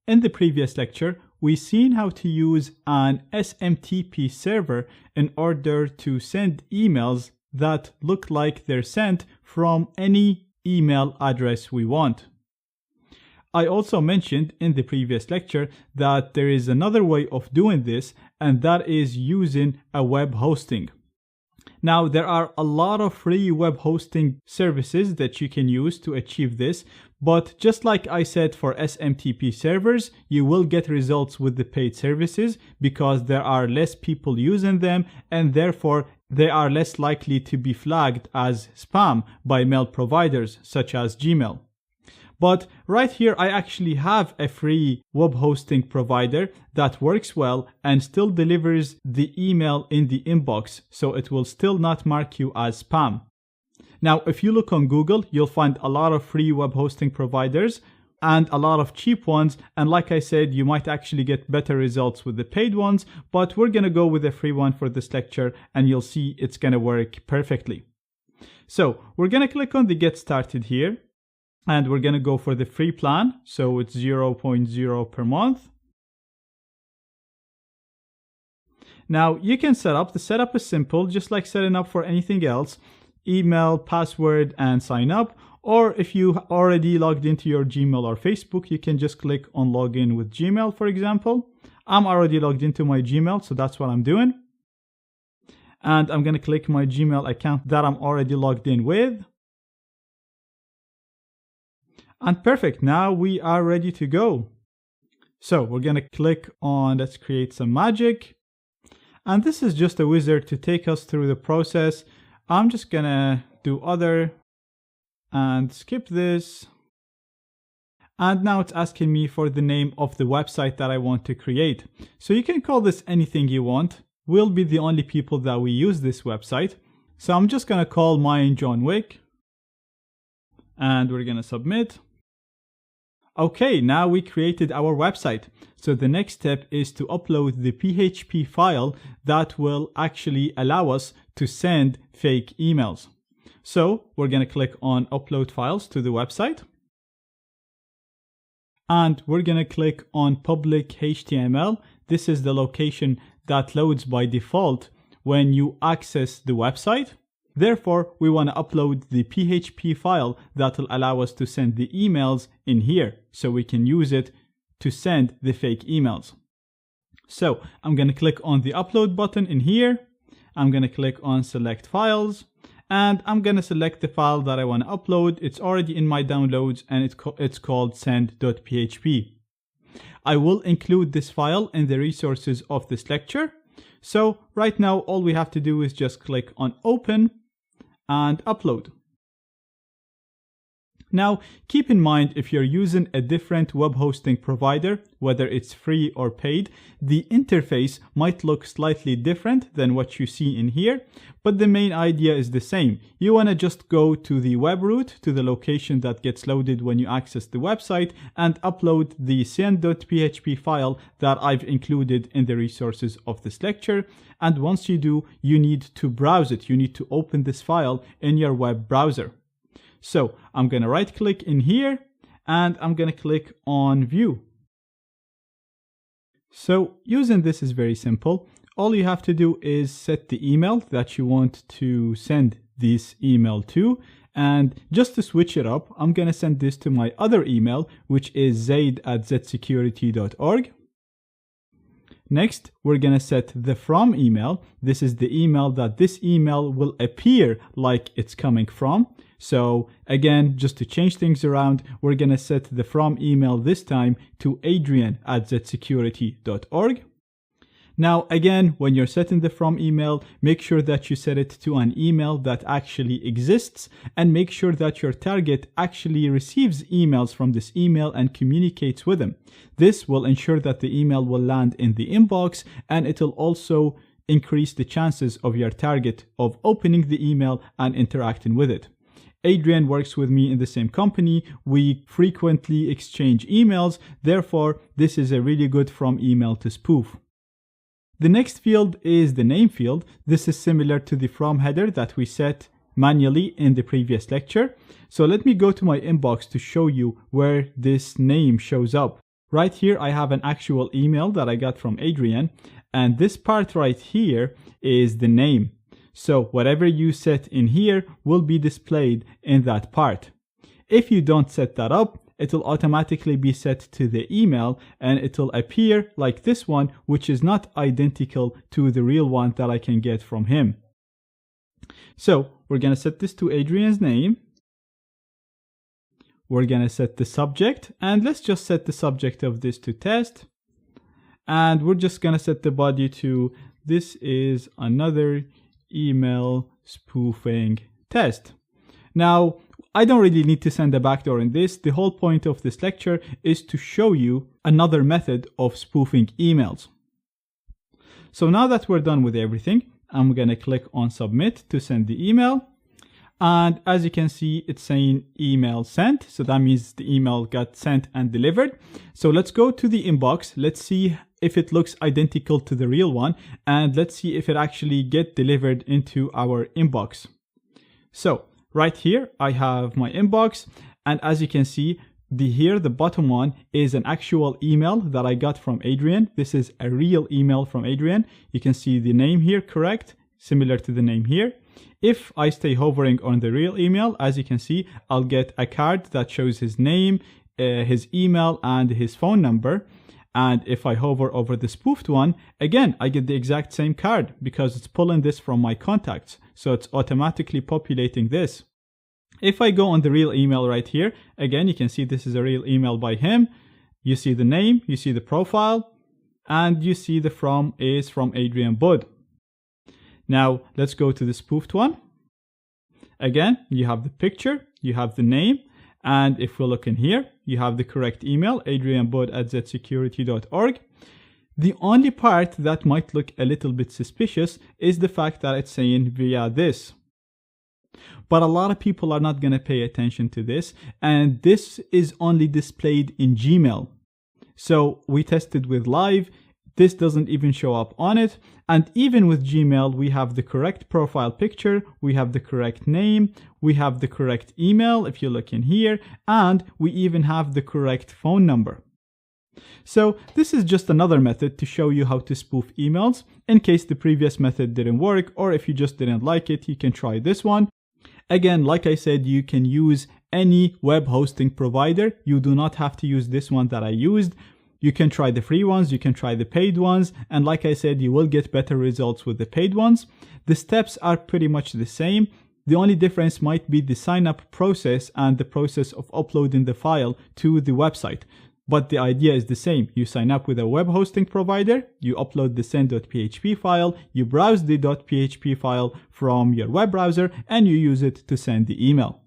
In the previous lecture, we've seen how to use an SMTP server in order to send emails that look like they're sent from any email address we want. I also mentioned in the previous lecture that there is another way of doing this, and that is using a web hosting. Now, there are a lot of free web hosting services that you can use to achieve this, but just like I said for SMTP servers, you will get results with the paid services because there are less people using them, and therefore they are less likely to be flagged as spam by mail providers such as Gmail. But right here, I actually have a free web hosting provider that works well and still delivers the email in the inbox, so it will still not mark you as spam. Now, if you look on Google, you'll find a lot of free web hosting providers and a lot of cheap ones. And like I said, you might actually get better results with the paid ones, but we're going to go with a free one for this lecture, and you'll see it's going to work perfectly. So we're going to click on the Get Started here. And we're going to go for the free plan. So it's 0.0 per month. Now you can set up. The setup is simple, just like setting up for anything else. Email, password, and sign up. Or if you already logged into your Gmail or Facebook, you can just click on login with Gmail, for example. I'm already logged into my Gmail, so that's what I'm doing. And I'm going to click my Gmail account that I'm already logged in with. And perfect, now we are ready to go. So we're going to click on Let's Create Some Magic. And this is just a wizard to take us through the process. I'm just going to do Other and skip this. And now it's asking me for the name of the website that I want to create. So you can call this anything you want. We'll be the only people that we use this website. So I'm just going to call mine John Wick. And we're going to submit. Okay, now we created our website. So the next step is to upload the PHP file that will actually allow us to send fake emails. So we're going to click on Upload Files to the website. And we're going to click on Public HTML. This is the location that loads by default when you access the website. Therefore, we want to upload the PHP file that will allow us to send the emails in here, so we can use it to send the fake emails. So I'm going to click on the upload button in here. I'm going to click on select files, and I'm going to select the file that I want to upload. It's already in my downloads, and it's called send.php. I will include this file in the resources of this lecture. So right now, all we have to do is just click on open and upload. Now, keep in mind, if you're using a different web hosting provider, whether it's free or paid, the interface might look slightly different than what you see in here, but the main idea is the same. You want to just go to the web root, to the location that gets loaded when you access the website, and upload the send.php file that I've included in the resources of this lecture. And once you do, you need to browse it. You need to open this file in your web browser. So I'm going to right click in here, and I'm going to click on View. So using this is very simple. All you have to do is set the email that you want to send this email to. And just to switch it up, I'm going to send this to my other email, which is zaid@zsecurity.org. Next, we're going to set the from email. This is the email that this email will appear like it's coming from. So again, just to change things around, we're going to set the from email this time to adrian@zsecurity.org. Now, again, when you're setting the from email, make sure that you set it to an email that actually exists, and make sure that your target actually receives emails from this email and communicates with them. This will ensure that the email will land in the inbox, and it will also increase the chances of your target of opening the email and interacting with it. Adrian works with me in the same company. We frequently exchange emails. Therefore, this is a really good from email to spoof. The next field is the name field. This is similar to the from header that we set manually in the previous lecture. So let me go to my inbox to show you where this name shows up. right here I have an actual email that I got from Adrian, and this part right here is the name. So whatever you set in here will be displayed in that part. If you don't set that up, it will automatically be set to the email and it will appear like this one, which is not identical to the real one that I can get from him. So we're going to set this to Adrian's name. We're going to set the subject, and let's just set the subject of this to test. And we're just going to set the body to this is another email spoofing test. Now, I don't really need to send a backdoor in this. The whole point of this lecture is to show you another method of spoofing emails. So now that we're done with everything, I'm going to click on submit to send the email. And as you can see, it's saying email sent. So that means the email got sent and delivered. So let's go to the inbox. Let's see if it looks identical to the real one. And let's see if it actually get delivered into our inbox. So right here, I have my inbox. And as you can see, the bottom one is an actual email that I got from Adrian. This is a real email from Adrian. You can see the name here, correct? Similar to the name here. If I stay hovering on the real email, as you can see, I'll get a card that shows his name, his email, and his phone number. And if I hover over the spoofed one, again, I get the exact same card because it's pulling this from my contacts. So it's automatically populating this. If I go on the real email right here, again, you can see this is a real email by him. You see the name, you see the profile, and you see the from is from Adrian Budd. Now, let's go to the spoofed one. Again, you have the picture, you have the name, and if we look in here, you have the correct email, adrianbudd@zsecurity.org. The only part that might look a little bit suspicious is the fact that it's saying via this. But a lot of people are not going to pay attention to this, and this is only displayed in Gmail. So we tested with Live. This doesn't even show up on it. And even with Gmail, we have the correct profile picture, we have the correct name, we have the correct email if you look in here, and we even have the correct phone number. So this is just another method to show you how to spoof emails. In case the previous method didn't work, or if you just didn't like it, you can try this one. Again, like I said, you can use any web hosting provider. You do not have to use this one that I used. You can try the free ones, you can try the paid ones, and like I said, you will get better results with the paid ones. The steps are pretty much the same. The only difference might be the sign up process and the process of uploading the file to the website. But the idea is the same. You sign up with a web hosting provider, you upload the send.php file, you browse the .php file from your web browser, and you use it to send the email.